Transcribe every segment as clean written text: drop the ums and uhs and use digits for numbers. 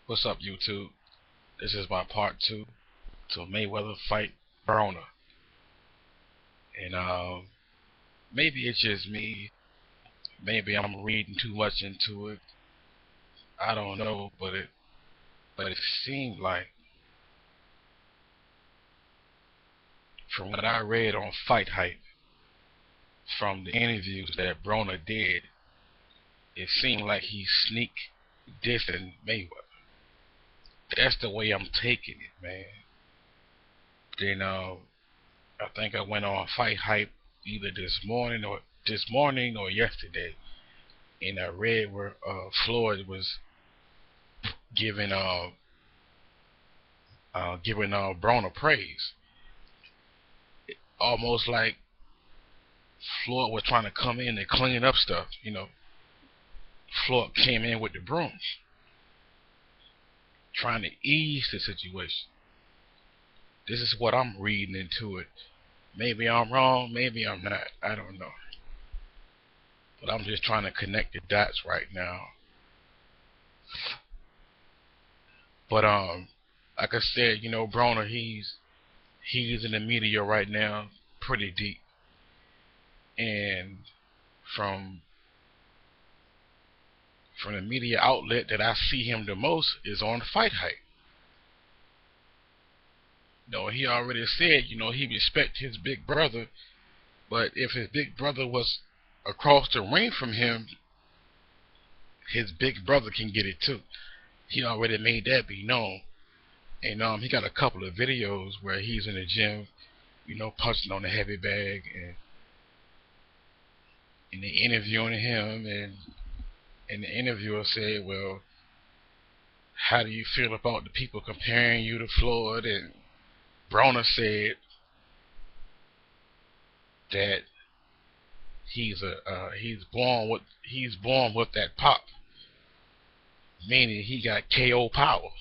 What's up, YouTube? This is my part two to Mayweather fight Broner. And maybe it's just me. Maybe I'm reading too much into it. I don't know, but it seemed like from what I read on Fight Hype, from the interviews that Broner did, it seemed like he sneak dissing Mayweather. That's the way I'm taking it, man. Then I think I went on Fight Hype either this morning or yesterday, and I read where Floyd was giving Broner praise, almost like Floyd was trying to come in and clean up stuff. Floyd came in with the broom, trying to ease the situation. This is what I'm reading into it. Maybe I'm wrong, maybe I'm not. I don't know. But I'm just trying to connect the dots right now. But like I said, Broner, he's in the media right now, pretty deep. And from the media outlet that I see him the most is on Fight Hype. He already said, he respect his big brother, but if his big brother was across the ring from him, his big brother can get it too. He already made that be known. And he got a couple of videos where he's in the gym, punching on the heavy bag, and they interviewing him, and the interviewer said, well, how do you feel about the people comparing you to Floyd? And Broner said that he's born with that pop, meaning he got KO power.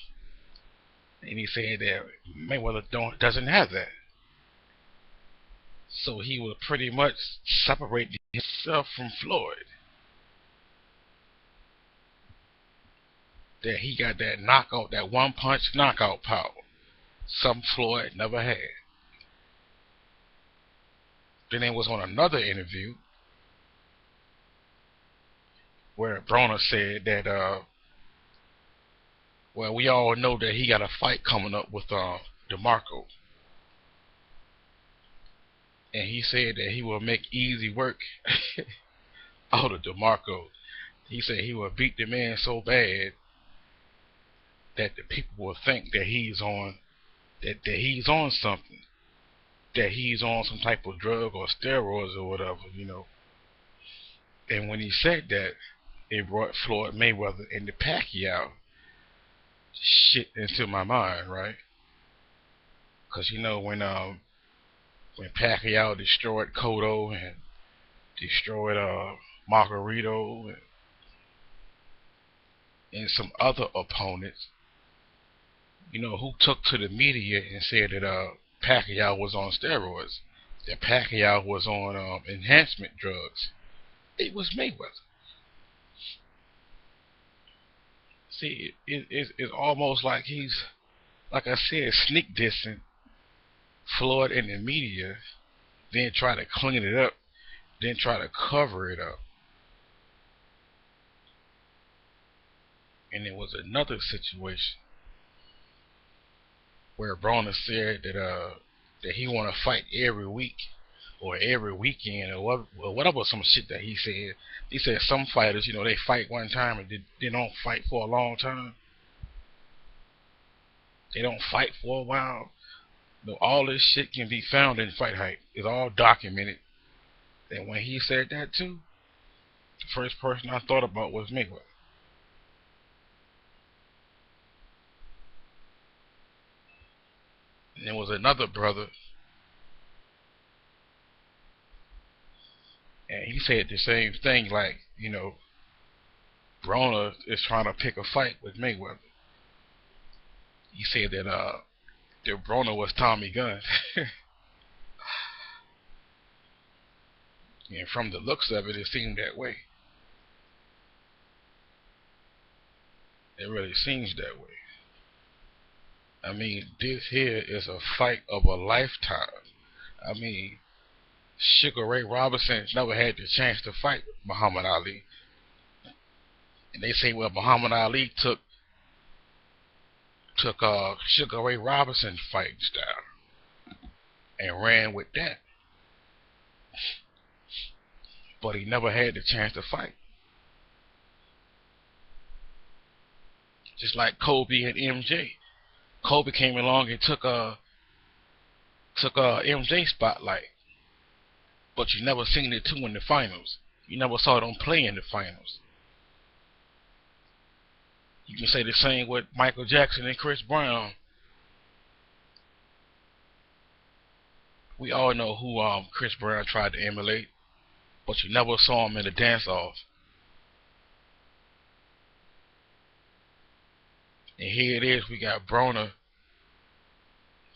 And he said that Mayweather doesn't have that. So he will pretty much separate himself from Floyd. That he got that knockout, that one punch knockout power. Something Floyd never had. Then it was on another interview where Broner said that well, we all know that he got a fight coming up with DeMarco. And he said that he will make easy work out of DeMarco. He said he will beat the man so bad that the people will think that he's on something, that he's on some type of drug or steroids or whatever, And when he said that, it brought Floyd Mayweather and the Pacquiao shit into my mind, right? Because when Pacquiao destroyed Cotto and destroyed Margarito and some other opponents, who took to the media and said that Pacquiao was on steroids, that Pacquiao was on enhancement drugs. It was Mayweather. See, it's almost like he's, like I said, sneak dissing Floyd in the media, then try to clean it up, then try to cover it up. And there was another situation where Broner said that he want to fight every week or every weekend or whatever, some shit that he said. He said some fighters, they fight one time and they don't fight for a long time. They don't fight for a while. All this shit can be found in Fight Hype. It's all documented. And when he said that too, the first person I thought about was Mayweather. And there was another brother, and he said the same thing, like, Broner is trying to pick a fight with Mayweather. He said that Broner was Tommy Gunn. And from the looks of it, it seemed that way. It really seems that way. I mean, this here is a fight of a lifetime. I mean, Sugar Ray Robinson never had the chance to fight Muhammad Ali. And they say, well, Muhammad Ali took Sugar Ray Robinson's fighting style and ran with that. But he never had the chance to fight. Just like Kobe and MJ. Kobe came along and took MJ spotlight. But you never seen the two in the finals. You never saw them play in the finals. You can say the same with Michael Jackson and Chris Brown. We all know who Chris Brown tried to emulate, but you never saw him in the dance-off. And here it is, we got Broner,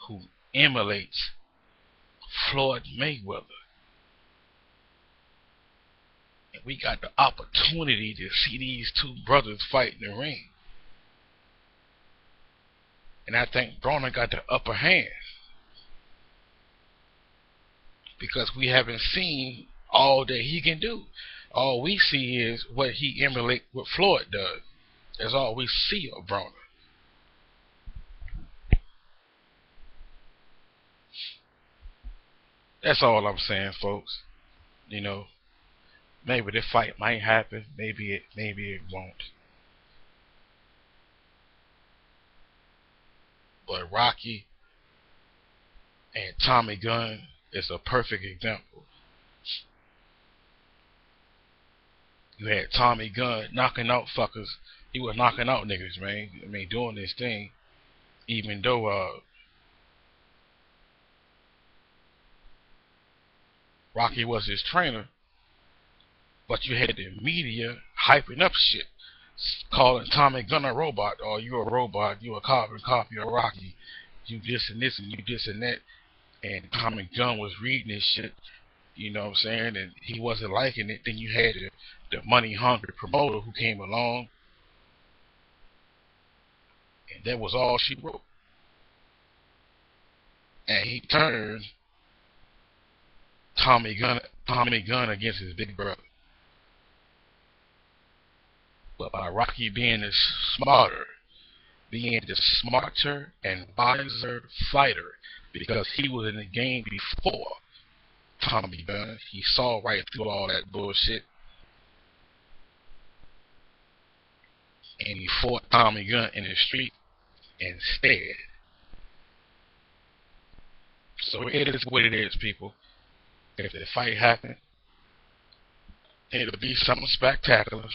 who emulates Floyd Mayweather. And we got the opportunity to see these two brothers fight in the ring. And I think Broner got the upper hand, because we haven't seen all that he can do. All we see is what he emulates what Floyd does. That's all we see of Broner. That's all I'm saying, folks. You know, maybe this fight might happen, maybe it won't. But Rocky and Tommy Gunn is a perfect example. You had Tommy Gunn knocking out fuckers. He was knocking out niggas, man. I mean, doing this thing, even though Rocky was his trainer. But you had the media hyping up shit, calling Tommy Gunn a robot. Oh, you're a robot. You're a carbon copy of Rocky. You this and this and you this and that. And Tommy Gunn was reading this shit, you know what I'm saying, and he wasn't liking it. Then you had the money hungry promoter who came along, and that was all she wrote. And he turned Tommy Gunn against his big brother. But by Rocky being the smarter and wiser fighter, because he was in the game before Tommy Gunn. He saw right through all that bullshit, and he fought Tommy Gunn in the street instead. So it is what it is, people. If the fight happens, it'll be something spectacular.